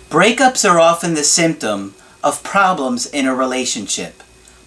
Breakups are often the symptom of problems in a relationship.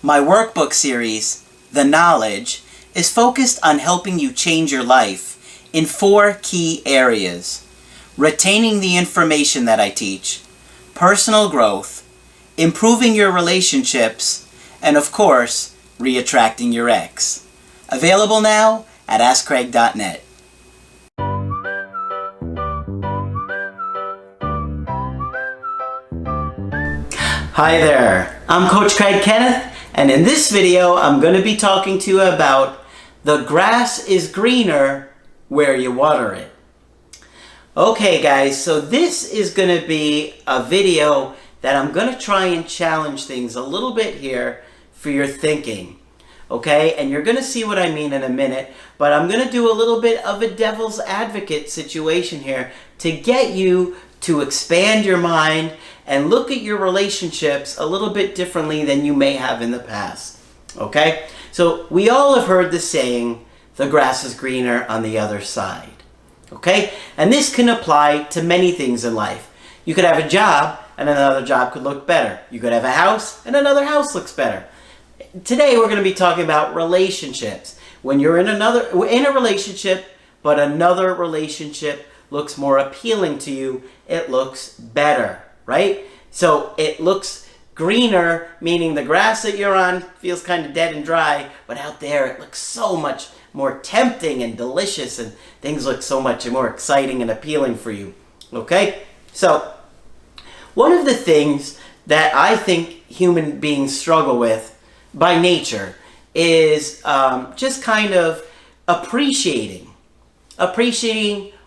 My workbook series, The Knowledge, is focused on helping you change your life in 4 key areas: retaining the information that I teach, personal growth, improving your relationships, and of course, re-attracting your ex. Available now at AskCraig.net. Hi there, I'm Coach Craig Kenneth, and in this video I'm going to be talking to you about the grass is greener where you water it. Okay guys, so this is going to be a video that I'm going to try and challenge things a little bit here for your thinking. Okay, and you're going to see what I mean in a minute, but I'm going to do a little bit of a devil's advocate situation here to get you to expand your mind and look at your relationships a little bit differently than you may have in the past. Okay? So we all have heard the saying, the grass is greener on the other side. Okay? And this can apply to many things in life. You could have a job and another job could look better. You could have a house and another house looks better. Today we're going to be talking about relationships. When you're in a relationship, but another relationship looks more appealing to you, it looks better, right? So it looks greener, meaning the grass that you're on feels kind of dead and dry, but out there it looks so much more tempting and delicious, and things look so much more exciting and appealing for you, okay? So one of the things that I think human beings struggle with by nature is just kind of appreciating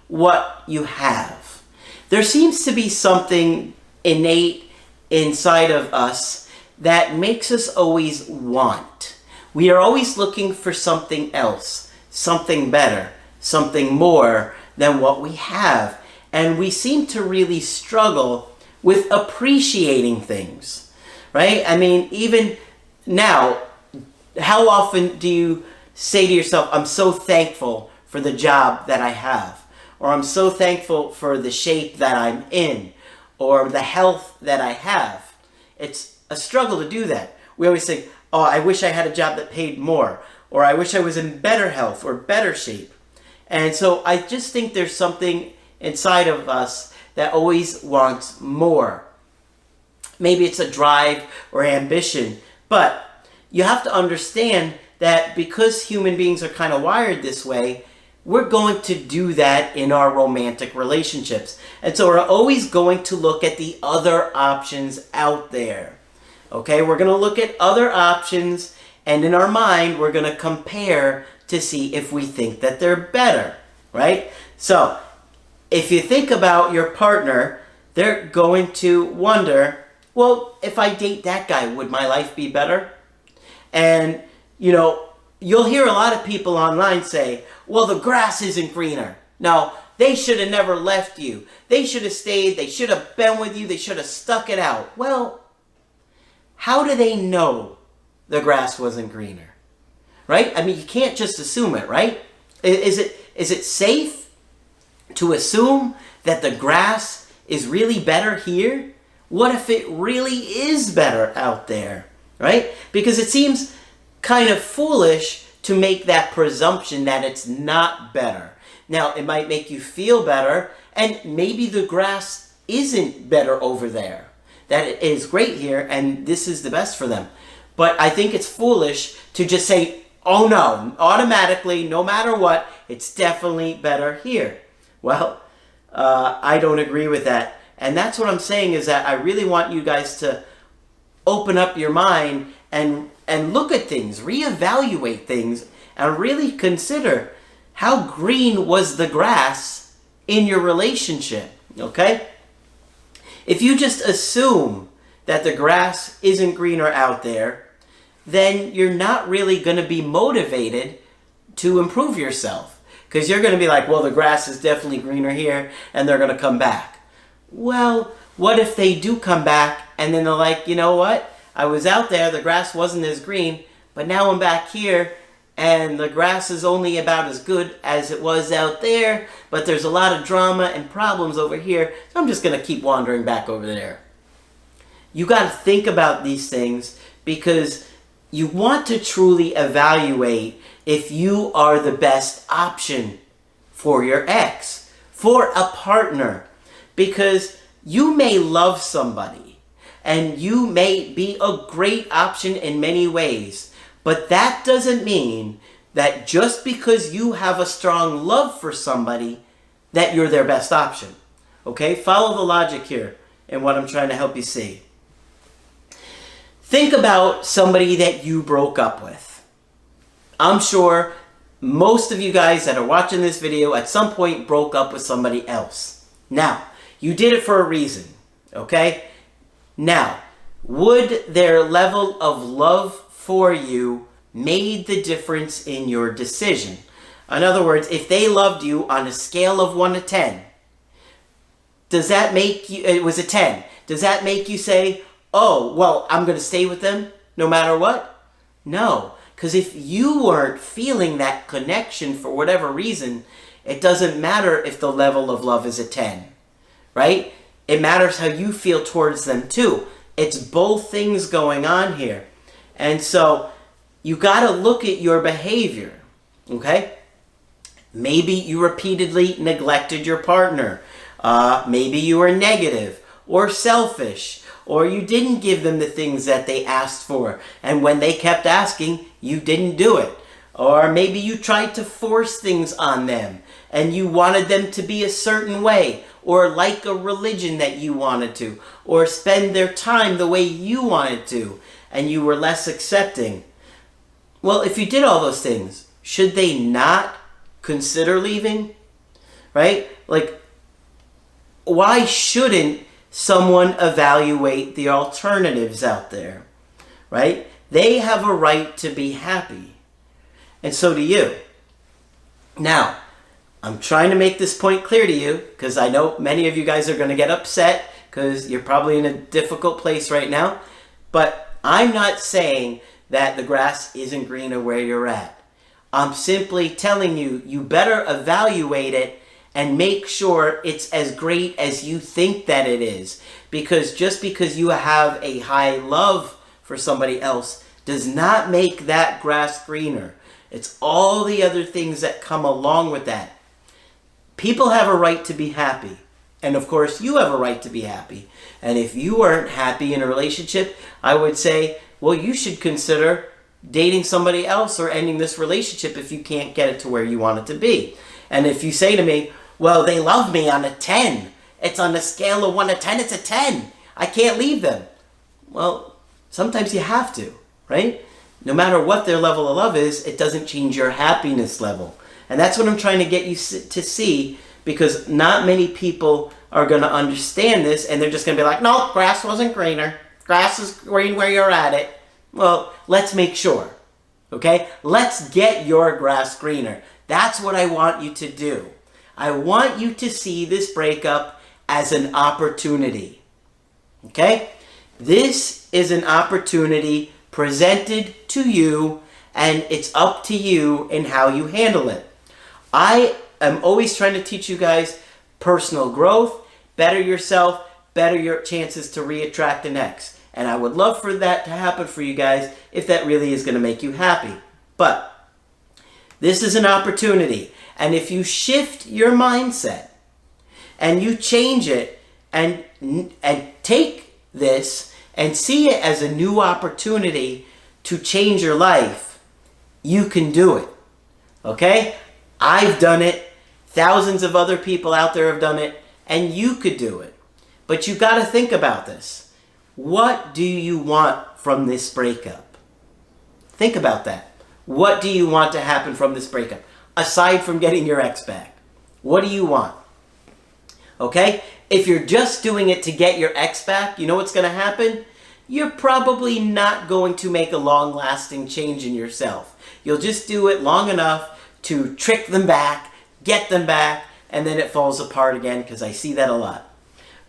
what you have. There seems to be something innate inside of us that makes us always want. We are always looking for something else, something better, something more than what we have. And we seem to really struggle with appreciating things, right? I mean, even now, how often do you say to yourself, I'm so thankful for the job that I have, or I'm so thankful for the shape that I'm in, or the health that I have? It's a struggle to do that. We always think, oh, I wish I had a job that paid more, or I wish I was in better health or better shape. And so I just think there's something inside of us that always wants more. Maybe it's a drive or ambition, but you have to understand that because human beings are kind of wired this way, we're going to do that in our romantic relationships. And so we're always going to look at the other options out there. Okay, we're going to look at other options, and in our mind, we're going to compare to see if we think that they're better, right? So if you think about your partner, they're going to wonder, well, if I date that guy, would my life be better? And, you know, you'll hear a lot of people online say, well, the grass isn't greener. No, they should have never left you. They should have stayed. They should have been with you. They should have stuck it out. Well, how do they know the grass wasn't greener? Right? I mean, you can't just assume it, right? Is it safe to assume that the grass is really better here? What if it really is better out there? Right? Because it seems kind of foolish to make that presumption that it's not better. Now, it might make you feel better, and maybe the grass isn't better over there. That it is great here, and this is the best for them. But I think it's foolish to just say, oh no, automatically, no matter what, it's definitely better here. Well, I don't agree with that. And that's what I'm saying, is that I really want you guys to open up your mind and look at things, reevaluate things, and really consider how green was the grass in your relationship, okay? If you just assume that the grass isn't greener out there, then you're not really going to be motivated to improve yourself, because you're going to be like, well, the grass is definitely greener here, and they're going to come back. Well, what if they do come back and then they're like, you know what? I was out there, the grass wasn't as green, but now I'm back here and the grass is only about as good as it was out there, but there's a lot of drama and problems over here, so I'm just going to keep wandering back over there. You got to think about these things because you want to truly evaluate if you are the best option for your ex, for a partner, because you may love somebody and you may be a great option in many ways, but that doesn't mean that just because you have a strong love for somebody that you're their best option. Okay? Follow the logic here and what I'm trying to help you see. Think about somebody that you broke up with. I'm sure most of you guys that are watching this video at some point broke up with somebody else. Now, you did it for a reason, okay? Now, would their level of love for you made the difference in your decision? In other words, if they loved you on a scale of 1 to 10, does that make you, it was a 10, does that make you say, oh, well, I'm going to stay with them no matter what? No, because if you weren't feeling that connection for whatever reason, it doesn't matter if the level of love is a 10, right? It matters how you feel towards them too. It's both things going on here. And so you got to look at your behavior, okay? Maybe you repeatedly neglected your partner. Maybe you were negative or selfish, or you didn't give them the things that they asked for, and when they kept asking, you didn't do it. Or maybe you tried to force things on them, and you wanted them to be a certain way, or like a religion that you wanted to, or spend their time the way you wanted to, and you were less accepting. Well, if you did all those things, should they not consider leaving? Right? Like, why shouldn't someone evaluate the alternatives out there, right? They have a right to be happy, and so do you. Now, I'm trying to make this point clear to you because I know many of you guys are going to get upset because you're probably in a difficult place right now, but I'm not saying that the grass isn't greener where you're at. I'm simply telling you, you better evaluate it and make sure it's as great as you think that it is. Because just because you have a high love for somebody else does not make that grass greener. It's all the other things that come along with that. People have a right to be happy. And of course, you have a right to be happy. And if you aren't happy in a relationship, I would say, well, you should consider dating somebody else or ending this relationship if you can't get it to where you want it to be. And if you say to me, well, they love me on a 10. It's on a scale of 1 to 10, it's a 10. I can't leave them. Well, sometimes you have to, right? No matter what their level of love is, it doesn't change your happiness level. And that's what I'm trying to get you to see, because not many people are going to understand this, and they're just going to be like, no, grass wasn't greener. Grass is green where you're at it. Well, let's make sure, okay? Let's get your grass greener. That's what I want you to do. I want you to see this breakup as an opportunity, okay? This is an opportunity presented to you, and it's up to you in how you handle it. I am always trying to teach you guys personal growth, better yourself, better your chances to re-attract an ex. And I would love for that to happen for you guys if that really is going to make you happy. But this is an opportunity. And if you shift your mindset and you change it and take this and see it as a new opportunity to change your life, you can do it. Okay? I've done it. Thousands of other people out there have done it. And you could do it. But you got to think about this. What do you want from this breakup? Think about that. What do you want to happen from this breakup? Aside from getting your ex back. What do you want? Okay? If you're just doing it to get your ex back, you know what's going to happen? You're probably not going to make a long-lasting change in yourself. You'll just do it long enough to trick them back, get them back, and then it falls apart again, because I see that a lot.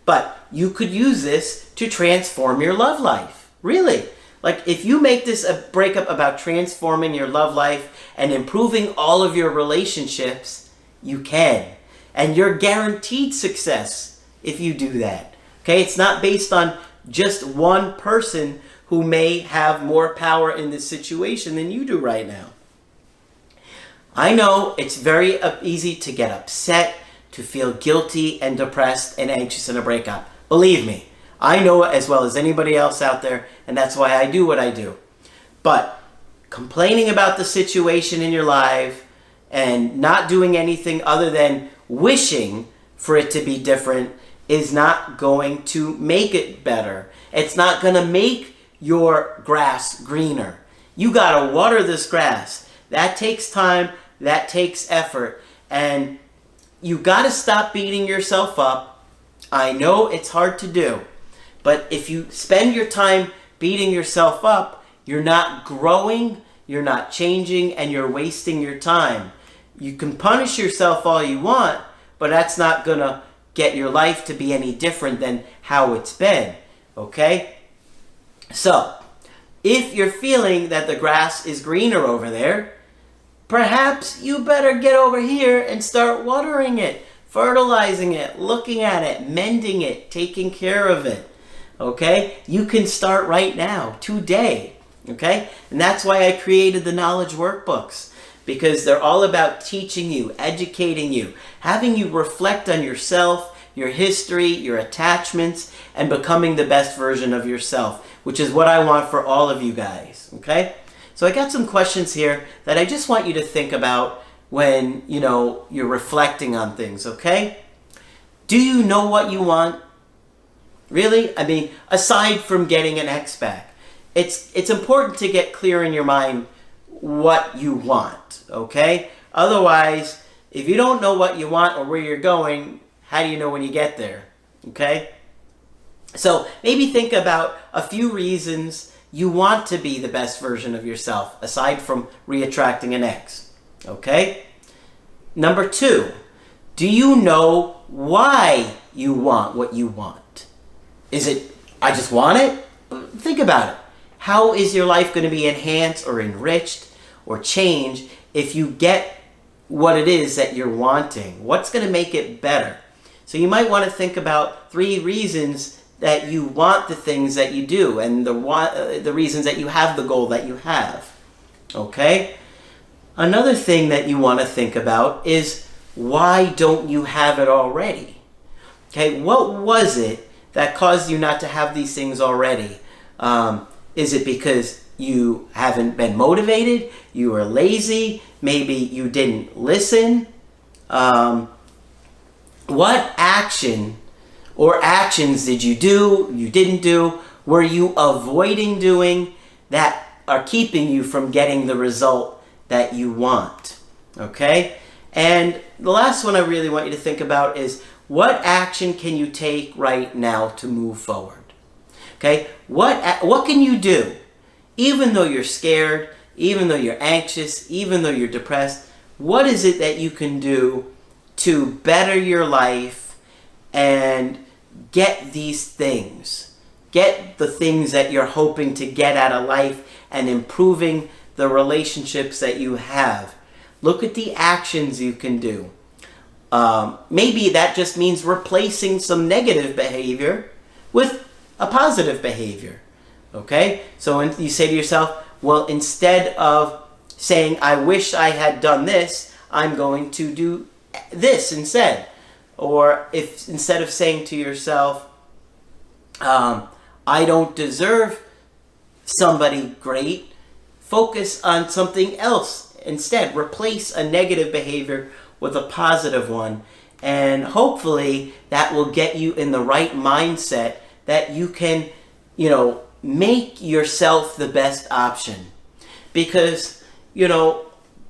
But you could use this to transform your love life. Really. Like, if you make this a breakup about transforming your love life and improving all of your relationships, you can. And you're guaranteed success if you do that. Okay? It's not based on just one person who may have more power in this situation than you do right now. I know it's very easy to get upset, to feel guilty and depressed and anxious in a breakup. Believe me, I know it as well as anybody else out there, and that's why I do what I do. But complaining about the situation in your life and not doing anything other than wishing for it to be different is not going to make it better. It's not going to make your grass greener. You got to water this grass. That takes time, that takes effort, and you got to stop beating yourself up. I know it's hard to do, but if you spend your time beating yourself up, you're not growing, you're not changing, and you're wasting your time. You can punish yourself all you want, but that's not going to get your life to be any different than how it's been, okay? So, if you're feeling that the grass is greener over there, perhaps you better get over here and start watering it, fertilizing it, looking at it, mending it, taking care of it, okay? You can start right now, today, okay? And that's why I created the knowledge workbooks, because they're all about teaching you, educating you, having you reflect on yourself, your history, your attachments, and becoming the best version of yourself, which is what I want for all of you guys, okay? So I got some questions here that I just want you to think about when, you're reflecting on things, okay? Do you know what you want? Really? I mean, aside from getting an ex back, it's important to get clear in your mind what you want, okay? Otherwise, if you don't know what you want or where you're going, how do you know when you get there, okay? So maybe think about a few reasons you want to be the best version of yourself, aside from reattracting an ex, okay? Number 2, do you know why you want what you want? Is it, I just want it? Think about it. How is your life going to be enhanced or enriched or changed if you get what it is that you're wanting? What's going to make it better? So you might want to think about 3 reasons that you want the things that you do, and the reasons that you have the goal that you have, okay? Another thing that you want to think about is, why don't you have it already? Okay, what was it that caused you not to have these things already? Is it because you haven't been motivated? You were lazy? Maybe you didn't listen? What action or actions did you do, you didn't do, were you avoiding doing that are keeping you from getting the result that you want? Okay? And the last one I really want you to think about is, what action can you take right now to move forward? Okay? What can you do? Even though you're scared, even though you're anxious, even though you're depressed, what is it that you can do to better your life and get these things? Get the things that you're hoping to get out of life and improving the relationships that you have. Look at the actions you can do. Maybe that just means replacing some negative behavior with a positive behavior. Okay? So when you say to yourself, well, instead of saying, I wish I had done this, I'm going to do this instead. Or if instead of saying to yourself, I don't deserve somebody great, focus on something else instead. Replace a negative behavior with a positive one. And hopefully that will get you in the right mindset that you can, make yourself the best option. Because,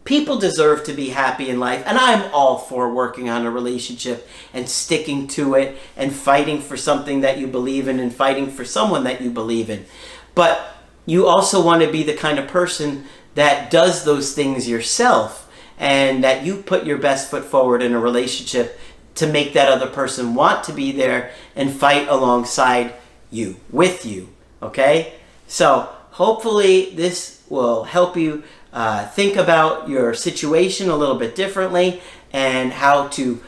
people deserve to be happy in life, and I'm all for working on a relationship and sticking to it and fighting for something that you believe in and fighting for someone that you believe in. But you also want to be the kind of person that does those things yourself, and that you put your best foot forward in a relationship to make that other person want to be there and fight alongside you, with you, okay? So hopefully this will help you think about your situation a little bit differently and how to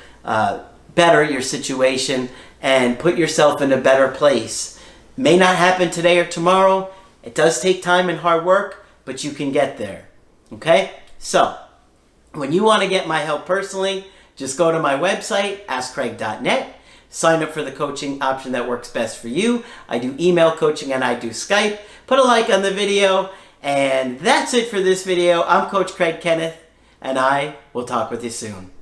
better your situation and put yourself in a better place. May not happen today or tomorrow. It does take time and hard work, but you can get there. Okay? So, when you want to get my help personally, just go to my website, askcraig.net. Sign up for the coaching option that works best for you. I do email coaching and I do Skype. Put a like on the video. And that's it for this video. I'm Coach Craig Kenneth, and I will talk with you soon.